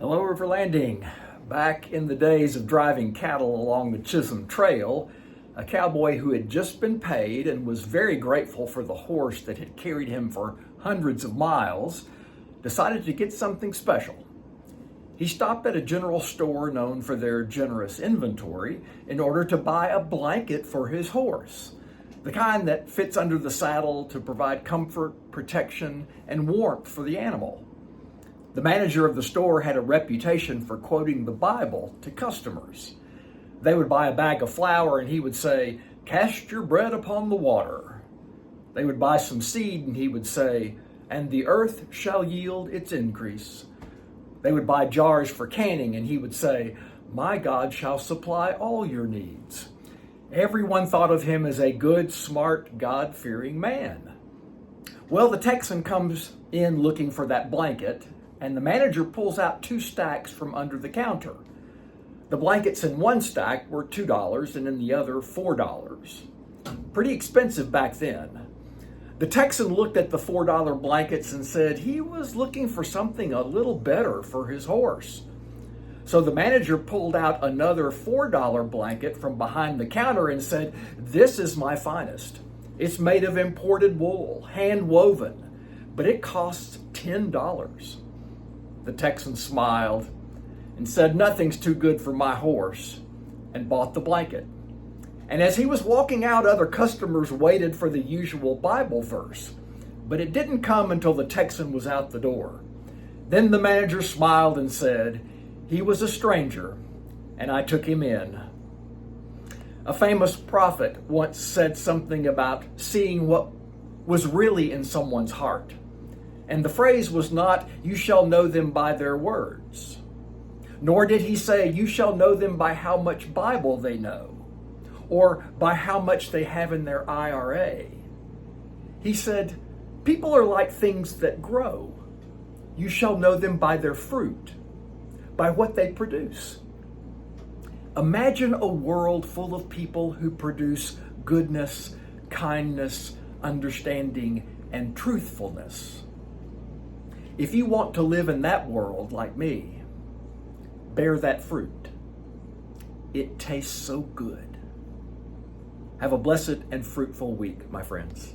Hello, River Landing. Back in the days of driving cattle along the Chisholm Trail, a cowboy who had just been paid and was very grateful for the horse that had carried him for hundreds of miles decided to get something special. He stopped at a general store known for their generous inventory in order to buy a blanket for his horse, the kind that fits under the saddle to provide comfort, protection, and warmth for the animal. The manager of the store had a reputation for quoting the Bible to customers. They would buy a bag of flour and he would say, "Cast your bread upon the water." They would buy some seed and he would say, "And the earth shall yield its increase." They would buy jars for canning and he would say, "My God shall supply all your needs." Everyone thought of him as a good, smart, God-fearing man. Well, the Texan comes in looking for that blanket, and the manager pulls out 2 stacks from under the counter. The blankets in one stack were $2 and in the other $4. Pretty expensive back then. The Texan looked at the $4 blankets and said he was looking for something a little better for his horse. So the manager pulled out another $4 blanket from behind the counter and said, "This is my finest. It's made of imported wool, hand woven, but it costs $10. The Texan smiled and said, "Nothing's too good for my horse," and bought the blanket. And as he was walking out, other customers waited for the usual Bible verse, but it didn't come until the Texan was out the door. Then the manager smiled and said, "He was a stranger, and I took him in." A famous prophet once said something about seeing what was really in someone's heart. And the phrase was not, "You shall know them by their words." Nor did he say, "You shall know them by how much Bible they know," or by how much they have in their IRA. He said, "People are like things that grow. You shall know them by their fruit, by what they produce." Imagine a world full of people who produce goodness, kindness, understanding, and truthfulness. If you want to live in that world like me, bear that fruit. It tastes so good. Have a blessed and fruitful week, my friends.